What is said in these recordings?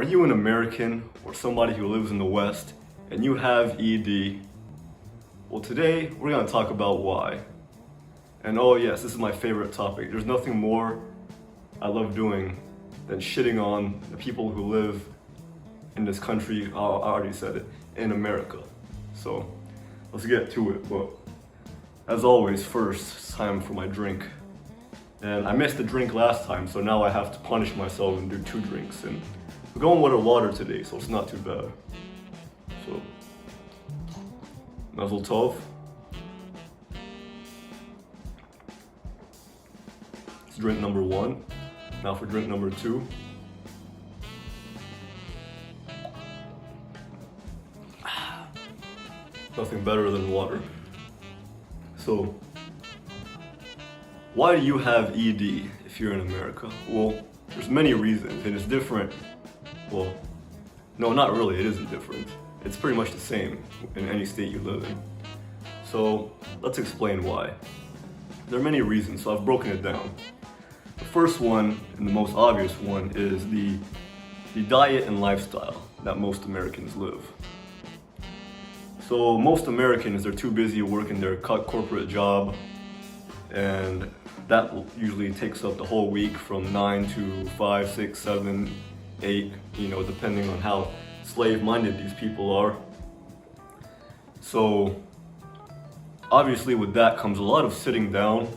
Are you an American or somebody who lives in the West and you have ED? Well, today we're going to talk about why. And oh yes, this is my favorite topic. There's nothing more I love doing than shitting on the people who live in this country, I already said it, in America. So let's get to it. But as always, first, it's time for my drink. And I missed the drink last time, so now I have to punish myself and do 2 drinks. And we're going with a water today, so it's not too bad. So, Mazel Tov. It's drink number 1. Now for drink number 2. Nothing better than water. So, why do you have ED if you're in America? Well, there's many reasons, and it's different. Well, no, not really, it isn't different. It's pretty much the same in any state you live in. So, let's explain why. There are many reasons, so I've broken it down. The first one, and the most obvious one, is the diet and lifestyle that most Americans live. So most Americans are too busy working their corporate job, and that usually takes up the whole week from 9 to 5, 6, 7, 8, depending on how slave-minded these people are. So obviously with that comes a lot of sitting down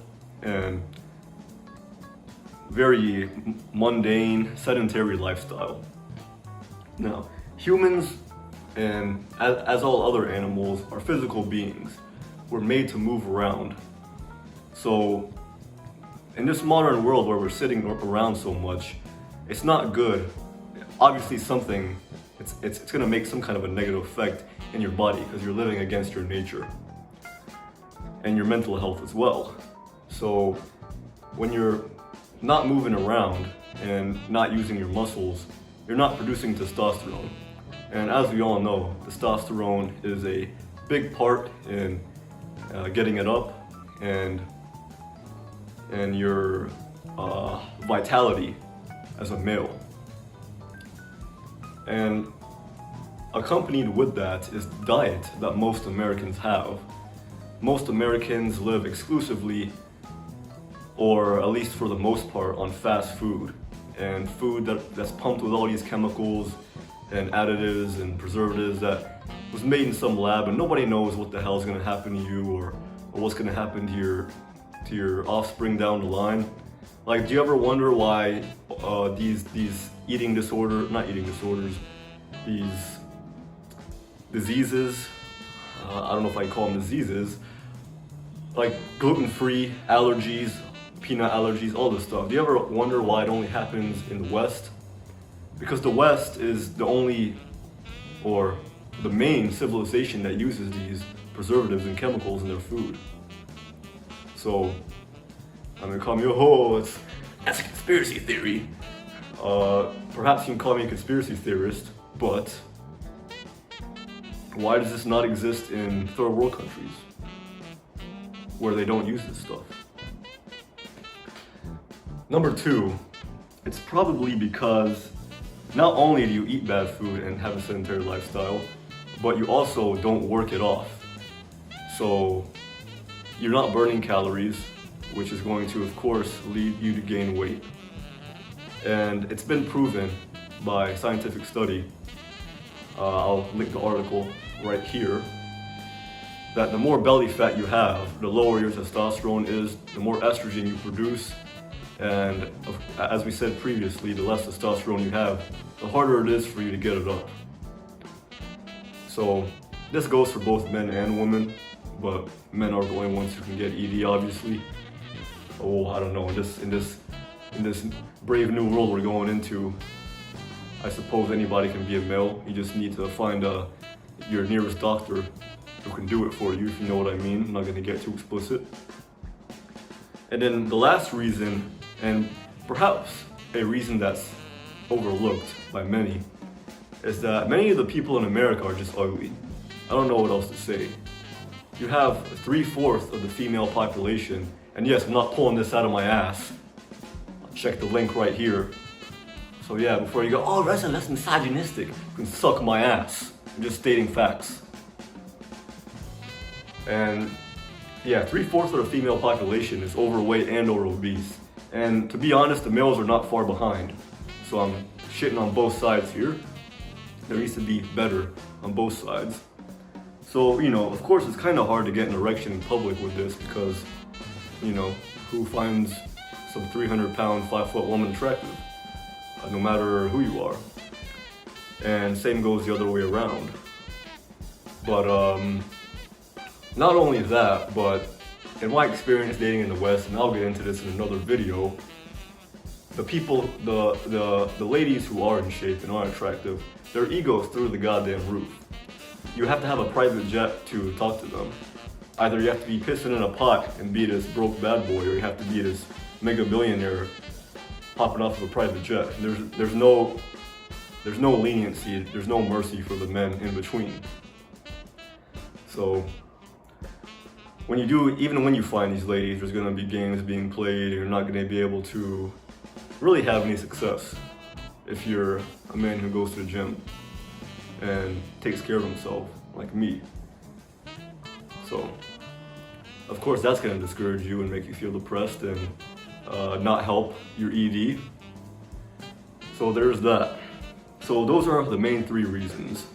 and very mundane, sedentary lifestyle. Now, humans, and as all other animals, are physical beings. We're made to move around. So in this modern world where we're sitting around so much, it's not good. Obviously it's gonna make some kind of a negative effect in your body because you're living against your nature and your mental health as well. So when you're not moving around and not using your muscles, you're not producing testosterone. And as we all know, testosterone is a big part in getting it up and your vitality as a male. And accompanied with that is the diet that most Americans have. Most Americans live exclusively, or at least for the most part, on fast food. And food that's pumped with all these chemicals and additives and preservatives that was made in some lab, and nobody knows what the hell is going to happen to you or what's going to happen to your offspring down the line. Like, do you ever wonder why these these diseases, I don't know if I call them diseases, like gluten-free allergies, peanut allergies, all this stuff. Do you ever wonder why it only happens in the West? Because the West is the only, or the main civilization that uses these preservatives and chemicals in their food. So, I'm gonna call me, that's a conspiracy theory. Perhaps you can call me a conspiracy theorist, but why does this not exist in third world countries where they don't use this stuff? Number 2, it's probably because not only do you eat bad food and have a sedentary lifestyle, but you also don't work it off. So you're not burning calories, which is going to, of course, lead you to gain weight. And it's been proven by scientific study, I'll link the article right here, that the more belly fat you have, the lower your testosterone is, the more estrogen you produce, and as we said previously, the less testosterone you have, the harder it is for you to get it up. So this goes for both men and women, but men are the only ones who can get ED, obviously. Oh, I don't know, in this brave new world we're going into, I suppose anybody can be a male. You just need to find your nearest doctor who can do it for you, if you know what I mean. I'm not gonna get too explicit. And then the last reason, and perhaps a reason that's overlooked by many, is that many of the people in America are just ugly. I don't know what else to say. You have 3/4 of the female population, and yes, I'm not pulling this out of my ass. Check the link right here So yeah, before you go, oh, that's misogynistic, you can suck my ass. I'm just stating facts. And yeah, 3/4 of the female population is overweight and or obese. And to be honest, the males are not far behind. So I'm shitting on both sides here. There needs to be better on both sides. So, you know, of course it's kind of hard to get an erection in public with this because, you know, who finds some 300-pound, 5-foot woman attractive? No matter who you are. And same goes the other way around. But not only that, but in my experience dating in the West, and I'll get into this in another video, the people, the ladies who are in shape and are attractive, their egos through the goddamn roof. You have to have a private jet to talk to them. Either you have to be pissing in a pot and be this broke bad boy, or you have to be this mega billionaire hopping off of a private jet. There's no leniency, there's no mercy for the men in between. So even when you find these ladies, there's gonna be games being played, and you're not gonna be able to really have any success if you're a man who goes to the gym and takes care of himself, like me. So, of course, that's gonna discourage you and make you feel depressed and not help your ED. So there's that. So those are the main 3 reasons